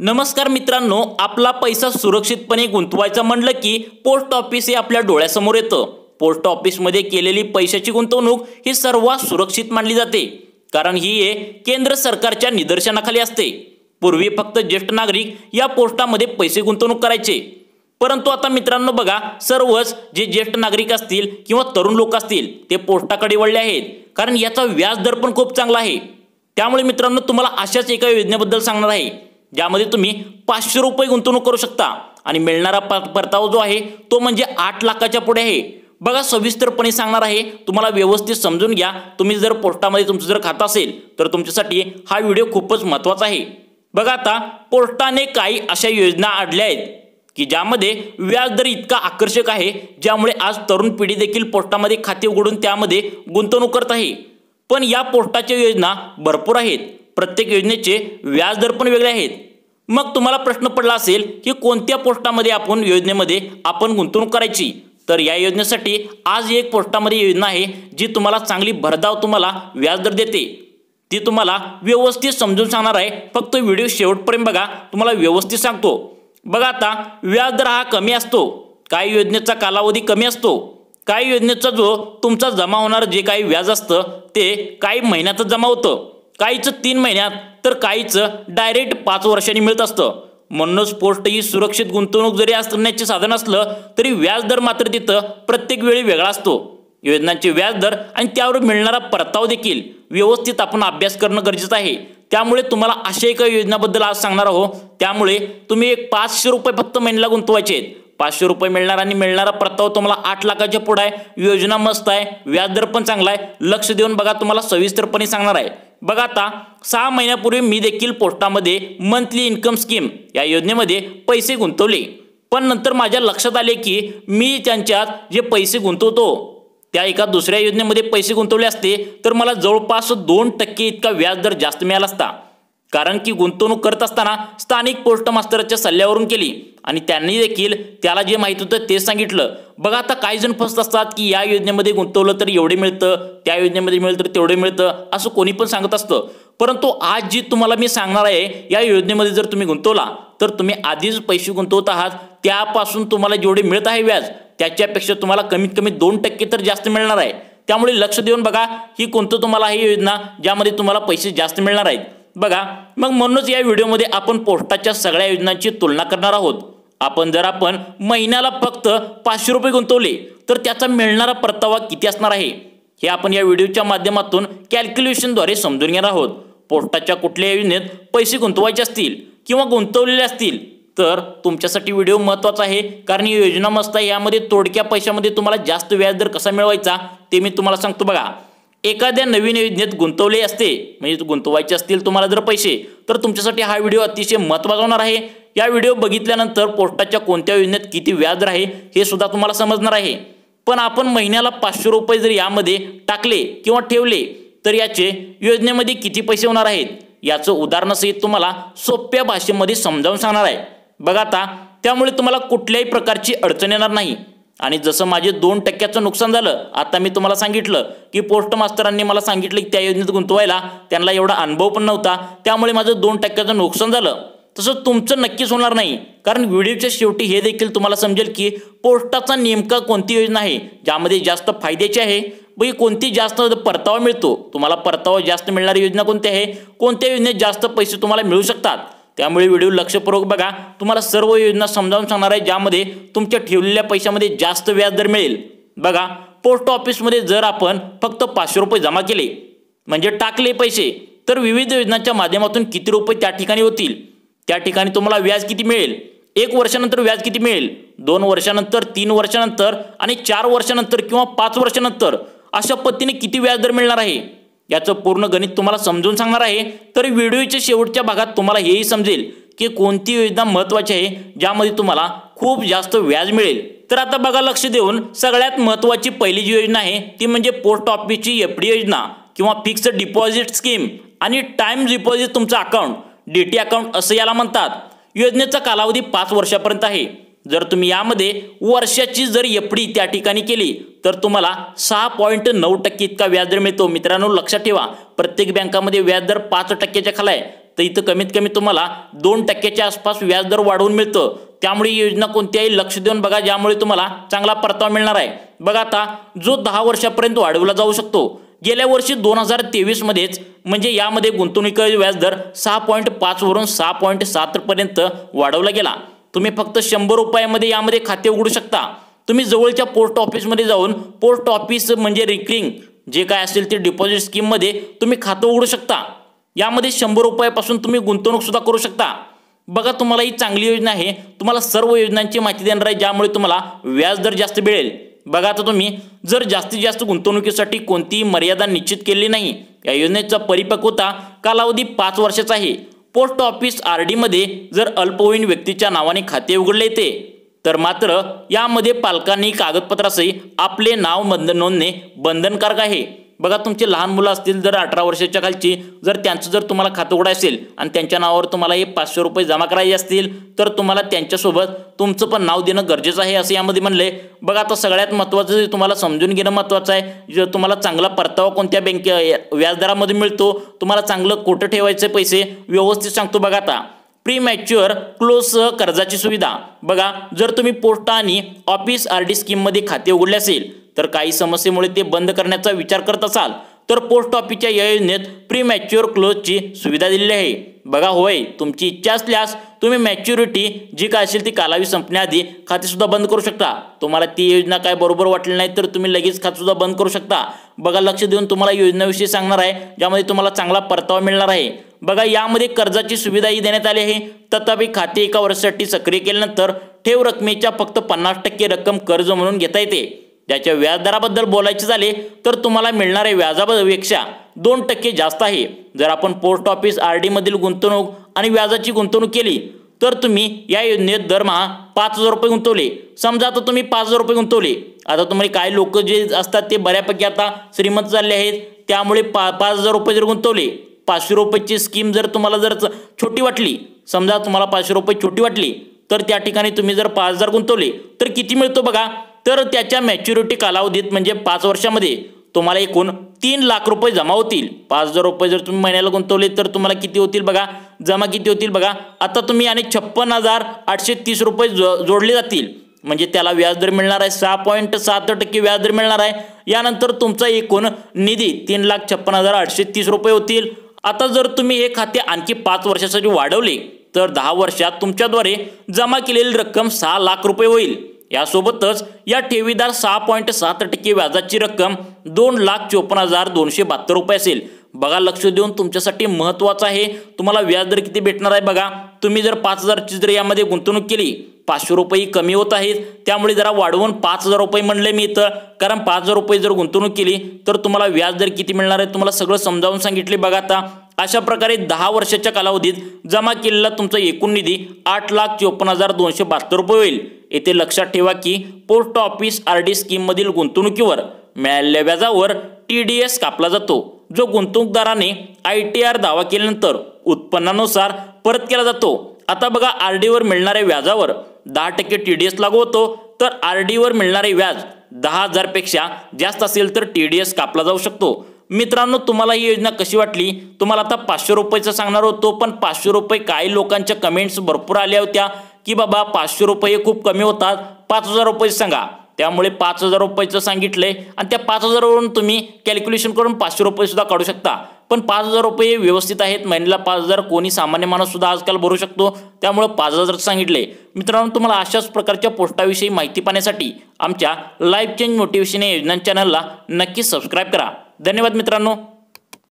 नमस्कार मित्रांनो, आपला पैसा सुरक्षितपणे गुंतवायचा म्हणलं की पोस्ट ऑफिस हे आपल्या डोळ्यासमोर येतं। पोस्ट ऑफिसमध्ये केलेली पैशाची गुंतवणूक ही सर्वात सुरक्षित मानली जाते, कारण ही केंद्र सरकारच्या निदर्शनाखाली असते। पूर्वी फक्त ज्येष्ठ नागरिक या पोस्टामध्ये पैसे गुंतवणूक करायचे, परंतु आता मित्रांनो बघा, सर्वच जे ज्येष्ठ नागरिक असतील किंवा तरुण लोक असतील ते पोस्टाकडे वळले आहेत, कारण याचा व्याज दर पण खूप चांगला आहे। त्यामुळे मित्रांनो, तुम्हाला अशाच एका योजनेबद्दल सांगणार आहे ज्यामध्ये तुम्ही 500 रुपये गुंतवणूक करू शकता आणि मिळणारा परतावा जो आहे तो म्हणजे 8 लाखाच्या पुढे आहे। बघा, सविस्तरपणे सांगणार आहे, तुम्हाला व्यवस्थित समजून घ्या। तुम्ही जर पोस्टामध्ये तुमचं जर खातं असेल तर तुमच्यासाठी हा व्हिडिओ खूपच महत्त्वाचा आहे। बघा, आता पोस्टाने काही अशा योजना आणल्या आहेत की ज्यामध्ये व्याज दर इतका आकर्षक आहे, ज्यामुळे आज तरुण पिढी देखील पोस्टामध्ये खाते उघडून त्यामध्ये गुंतवणूक करत आहे। पण या पोस्टाच्या योजना भरपूर आहेत, प्रत्येक योजनेचे व्याज दर पण वेगळे आहेत। मग तुम्हाला प्रश्न पडला असेल की कोणत्या पोस्टामध्ये योजनेमध्ये आपण गुंतवणूक करायची, तर या योजनेसाठी आज एक पोस्टामध्ये योजना आहे जी तुम्हाला चांगली भरधाव तुम्हाला व्याज दर देते। ती तुम्हाला व्यवस्थित समजून सांगणार आहे, फक्त व्हिडिओ शेवटपर्यंत बघा, तुम्हाला व्यवस्थित सांगतो। बघा, आता व्याज दर हा कमी असतो, काही योजनेचा कालावधी कमी असतो, काही योजनेचा जो तुमचा जमा होणार जे काही व्याज असतं ते काही महिन्यात जमा होतं, काहीच 3 महिन्यात तर काहीच डायरेक्ट 5 वर्षांनी मिळत असतं। म्हणूनच पोस्ट ही सुरक्षित गुंतवणूक जरी असण्याचे साधन असलं तरी व्याज दर मात्र तिथं प्रत्येक वेळी वेगळा असतो। योजनांचे व्याज दर आणि त्यावर मिळणारा परतावा देखील व्यवस्थित आपण अभ्यास करणं गरजेचं आहे। त्यामुळे तुम्हाला अशा एका योजनेबद्दल आज सांगणार आहोत। त्यामुळे तुम्ही 500 रुपये फक्त महिन्याला गुंतवायचे आहेत। 500 रुपये मिळणार आणि मिळणारा परतावा तुम्हाला 8 लाखाच्या पुढे आहे। योजना मस्त आहे, व्याज दर पण चांगला आहे। लक्ष देऊन बघा, तुम्हाला सविस्तरपणे सांगणार आहे। बघा, आता 6 महिन्यापूर्वी मी देखील पोस्टामध्ये मंथली इन्कम स्कीम या योजनेमध्ये पैसे गुंतवले, पण नंतर माझ्या लक्षात आले की मी त्यांच्यात जे पैसे गुंतवतो त्या एका दुसऱ्या योजनेमध्ये पैसे गुंतवले असते तर मला जवळपास 2% इतका व्याज दर जास्त मिळाला असता, कारण की गुंतवणूक करत असताना स्थानिक पोस्ट मास्तरच्या सल्ल्यावरून केली आणि त्यांनी देखील त्याला जे माहित होतं ते सांगितलं। बघा, आता काही जण फसत असतात की या योजनेमध्ये गुंतवलं तर एवढे मिळतं, त्या योजनेमध्ये मिळतं तर तेवढे मिळतं, असं कोणी पण सांगत असतं। परंतु आज जी तुम्हाला मी सांगणार आहे, या योजनेमध्ये जर तुम्ही गुंतवला तर तुम्ही आधीच पैसे गुंतवत आहात, त्यापासून तुम्हाला जेवढे मिळत आहे व्याज त्याच्यापेक्षा तुम्हाला कमीत कमी 2% तर जास्त मिळणार आहे। त्यामुळे लक्ष देऊन बघा, ही कोणतं तुम्हाला ही योजना ज्यामध्ये तुम्हाला पैसे जास्त मिळणार आहेत। बघा, मग म्हणूनच या व्हिडिओमध्ये आपण पोस्टाच्या सगळ्या योजनांची तुलना करणार आहोत। आपण महिन्याला फक्त 500 रुपये गुंतवले तर त्याचा मिळणारा परतावा किती असणार आहे हे आपण या व्हिडिओच्या माध्यमातून कॅल्क्युलेशनद्वारे समजून घेणार आहोत। पोस्टाच्या कुठल्या योजनेत पैसे गुंतवायचे असतील किंवा गुंतवलेले असतील तर तुमच्यासाठी व्हिडिओ महत्त्वाचा आहे, कारण ही योजना मस्त आहे। यामध्ये थोडक्या पैशामध्ये तुम्हाला जास्त व्याज दर कसा मिळवायचा ते मी तुम्हाला सांगतो। बघा, एखाद्या नवीन योजनेत गुंतवले असते म्हणजे गुंतवायचे असतील तुम्हाला जर पैसे, तर तुमच्यासाठी हा व्हिडिओ अतिशय महत्त्वाचा होणार आहे। या व्हिडिओ बघितल्यानंतर पोस्टाच्या कोणत्या योजनेत किती व्याज दर आहे हे सुद्धा तुम्हाला समजणार आहे। पण आपण महिन्याला 500 रुपये जर यामध्ये टाकले किंवा ठेवले तर याचे योजनेमध्ये किती पैसे होणार आहेत याचं उदाहरणासहित तुम्हाला सोप्या भाषेमध्ये समजावून सांगणार आहे। बघा, आता त्यामुळे तुम्हाला कुठल्याही प्रकारची अडचण येणार नाही। आणि जसं माझे 2%चं नुकसान झालं, आता मी तुम्हाला सांगितलं की पोस्ट मास्तरांनी मला सांगितलं की त्या योजनेत गुंतवायला त्यांना एवढा अनुभव पण नव्हता, त्यामुळे माझं 2%चं नुकसान झालं, तसं तुमचं नक्कीच होणार नाही। कारण व्हिडिओच्या शेवटी हे देखील तुम्हाला समजेल की पोस्टाचा नेमका कोणती योजना आहे ज्यामध्ये जास्त फायद्याची आहे, कोणती जास्त परतावा मिळतो, तुम्हाला परतावा जास्त मिळणारी योजना कोणती आहे, कोणत्या योजनेत जास्त पैसे तुम्हाला मिळू शकतात। त्यामुळे व्हिडिओ लक्षपूर्वक बघा, तुम्हाला सर्व योजना समजावून सांगणार आहे ज्यामध्ये तुमच्या ठेवलेल्या पैशामध्ये जास्त व्याज दर मिळेल। बघा, पोस्ट ऑफिसमध्ये जर आपण फक्त 500 रुपये जमा केले म्हणजे टाकले पैसे, तर विविध योजनांच्या माध्यमातून किती रुपये त्या ठिकाणी होतील, त्या ठिकाणी तुम्हाला व्याज किती मिळेल, 1 वर्षानंतर व्याज किती मिळेल, 2 वर्षानंतर, 3 वर्षानंतर आणि 4 वर्षानंतर किंवा 5 वर्षानंतर अशा पद्धतीने किती व्याज दर मिळणार आहे याचं पूर्ण गणित तुम्हाला समजून सांगणार आहे। तर व्हिडिओच्या शेवटच्या भागात तुम्हाला हेही समजेल की कोणती योजना महत्त्वाची आहे ज्यामध्ये तुम्हाला खूप जास्त व्याज मिळेल। तर आता बघा, लक्ष देऊन, सगळ्यात महत्त्वाची पहिली जी योजना आहे ती म्हणजे पोस्ट ऑफिसची FD योजना किंवा फिक्स्ड डिपॉझिट स्कीम आणि टाइम डिपॉझिट तुमचं अकाउंट, DT अकाउंट असं याला म्हणतात। योजनेचा कालावधी 5 वर्षापर्यंत आहे। जर तुम्ही यामध्ये वर्षाची जर FD त्या ठिकाणी केली तर तुम्हाला 6.9% इतका व्याजदर मिळतो। मित्रांनो, लक्षात ठेवा, प्रत्येक बँकामध्ये व्याजदर 5%च्या खाली आहे, तर इथं कमीत कमी तुम्हाला 2% आसपास व्याजदर वाढवून मिळतं। त्यामुळे ही योजना कोणत्याही लक्ष देऊन बघा, ज्यामुळे तुम्हाला चांगला परतावा मिळणार आहे। बघा आता जो 10 वर्षापर्यंत वाढवला जाऊ शकतो। गेल्या वर्षी 2023 मध्येच म्हणजे यामध्ये गुंतवणुकीचा व्याजदर 6.5 वरून 6.7 पर्यंत वाढवला गेला। तुम्ही फक्त 100 रुपयामध्ये यामध्ये खाते उघडू शकता। तुम्ही जवळच्या पोस्ट ऑफिसमध्ये जाऊन पोस्ट ऑफिस म्हणजे रिकरिंग जे काय असेल ते डिपॉझिट स्कीममध्ये तुम्ही खातं उघडू शकता। यामध्ये 100 रुपयापासून तुम्ही गुंतवणूक सुद्धा करू शकता। बघा तुम्हाला ही चांगली योजना आहे। तुम्हाला सर्व योजनांची माहिती देणार आहे, ज्यामुळे तुम्हाला व्याजदर जास्त मिळेल। बघा आता तुम्ही जर जास्तीत जास्त गुंतवणुकीसाठी कोणतीही मर्यादा निश्चित केली नाही। या योजनेचा परिपक्वता कालावधी 5 वर्षाचा आहे। पोस्ट ऑफिस RD मध्ये जर अल्पवयीन व्यक्तीच्या नावाने खाते उघडले येते तर मात्र यामध्ये पालकांनी कागदपत्रासही आपले नाव नोंदणे बंधनकारक आहे। बघा तुमचे लहान मुलं असतील जर 18 वर्षाच्या खालची, जर त्यांचं जर तुम्हाला खातं उघडायचं असेल आणि त्यांच्या नावावर तुम्हाला हे 500 रुपये जमा करायचे असतील तर तुम्हाला त्यांच्यासोबत तुमचं पण नाव देणं गरजेचं आहे असं यामध्ये म्हणले। बघा आता सगळ्यात महत्त्वाचं तुम्हाला समजून घेणं महत्त्वाचं आहे। जर तुम्हाला चांगला परतावा कोणत्या व्याजदरामध्ये मिळतो, तुम्हाला चांगलं कुठं ठेवायचे पैसे व्यवस्थित सांगतो। बघा आता प्रीमॅच्युअर क्लोजसह कर्जाची सुविधा। बघा जर तुम्ही पोस्ट आणि ऑफिस RD स्कीममध्ये खाते उघडले असेल तर काही समस्येमुळे ते बंद करण्याचा विचार करत असाल तर पोस्ट ऑफिसच्या या योजनेत प्रीमॅच्युअर क्लोजची सुविधा दिलेली आहे। बघा होय, तुमची इच्छा असल्यास तुम्ही मॅच्युरिटी जी काय असेल ती कालावधी संपण्याआधी खाते सुद्धा बंद करू शकता। तुम्हाला ती योजना काय बरोबर वाटली नाही तर तुम्ही लगेच खाते सुद्धा बंद करू शकता। बघा लक्ष देऊन तुम्हाला योजनेविषयी सांगणार आहे, ज्यामध्ये तुम्हाला चांगला परतावा मिळणार आहे। बघा यामध्ये कर्जाची सुविधाही देण्यात आली आहे। तथापि खाते 1 वर्षासाठी सक्रिय केल्यानंतर ठेव रकमेच्या फक्त 50% रक्कम कर्ज म्हणून घेता येते। त्याच्या व्याजदराबद्दल बोलायचे झाले तर तुम्हाला मिळणाऱ्या व्याजापेक्षा 2% जास्त आहे। जर आपण पोस्ट ऑफिस RD मधील गुंतवणूक आणि व्याजाची गुंतवणूक केली तर तुम्ही या योजनेत दरमहा 5,000 रुपये गुंतवले। समजा आता तुम्ही 5,000 रुपये गुंतवले, आता तुम्हाला काही लोक जे असतात ते बऱ्यापैकी आता श्रीमंत झाले आहेत, त्यामुळे 5,000 रुपये जर गुंतवले, 500 रुपयाची स्कीम जर तुम्हाला जर छोटी वाटली, समजा तुम्हाला 500 रुपये छोटी वाटली तर त्या ठिकाणी तुम्ही जर 5,000 गुंतवले तर किती मिळतो बघा, तर त्याच्या मॅच्युरिटी कालावधीत म्हणजे 5 वर्षामध्ये तुम्हाला एकूण 3 लाख रुपये जमा होतील। 5,000 रुपये जर तुम्ही महिन्याला गुंतवले तर तुम्हाला किती होतील बघा, जमा किती होतील बघा। आता तुम्ही आणि 56,830 रुपये जोडले जातील, म्हणजे त्याला व्याजदर मिळणार आहे 6.7% व्याजदर मिळणार आहे। यानंतर तुमचा एकूण निधी 3,56,830 रुपये होतील। आता जर तुम्ही हे खाते आणखी 5 वर्षासाठी वाढवले तर 10 वर्षात तुमच्याद्वारे जमा केलेली रक्कम 6 लाख रुपये होईल। यासोबतच या ठेवीदार 6.7% व्याजाची रक्कम 2,54,272 रुपये असेल। बघा लक्ष देऊन तुमच्यासाठी महत्त्वाचं आहे, तुम्हाला व्याजदर किती भेटणार आहे बघा। तुम्ही जर 5,000ची जर यामध्ये गुंतवणूक केली, 500 रुपये कमी होत आहेत, त्यामुळे जरा वाढवून 5,000 रुपये म्हणले मी इथं, कारण 5,000 रुपये जर गुंतवणूक केली तर तुम्हाला व्याजदर किती मिळणार आहे तुम्हाला सगळं समजावून सांगितले। बघा आता अशा प्रकारे 10 वर्षाच्या कालावधीत जमा केलेला तुमचा एकूण निधी 8,54,272 रुपये होईल। येथे लक्षात ठेवा की पोस्ट ऑफिस RD स्कीममधील गुंतवणुकीवर मिळालेल्या व्याजावर TDS कापला जातो, जो गुंतवणूकदाराने ITR दावा केल्यानंतर उत्पन्नानुसार परत केला जातो। आता बघा RD वर मिळणाऱ्या व्याजावर 10% TDS लागू होतो, तर RD वर मिळणारे व्याज 10,000 पेक्षा जास्त असेल तर TDS कापला जाऊ शकतो। मित्रांनो तुम्हाला ही योजना कशी वाटली, तुम्हाला आता 500 रुपयाचं सांगणार होतो, पण 500 रुपये काही लोकांच्या कमेंट्स भरपूर आल्या होत्या की बाबा 500 रुपये खूप कमी होतात, 5,000 रुपये सांगा। त्यामुळे 5,000 रुपयाचं सांगितलंय आणि त्या 5,000 वरून तुम्ही कॅल्क्युलेशन करून 500 रुपये सुद्धा काढू शकता। पण 5,000 रुपये व्यवस्थित आहेत, महिन्याला 5,000 कोणी सामान्य माणूस सुद्धा आजकाल भरू शकतो, त्यामुळे 5,000 सांगितले। मित्रांनो तुम्हाला अशाच प्रकारच्या पोस्टाविषयी माहिती पाहण्यासाठी आमच्या लाईफ चेंज मोटिवेशन या योजना चॅनलला नक्की सबस्क्राईब करा। धन्यवाद मित्रांनो।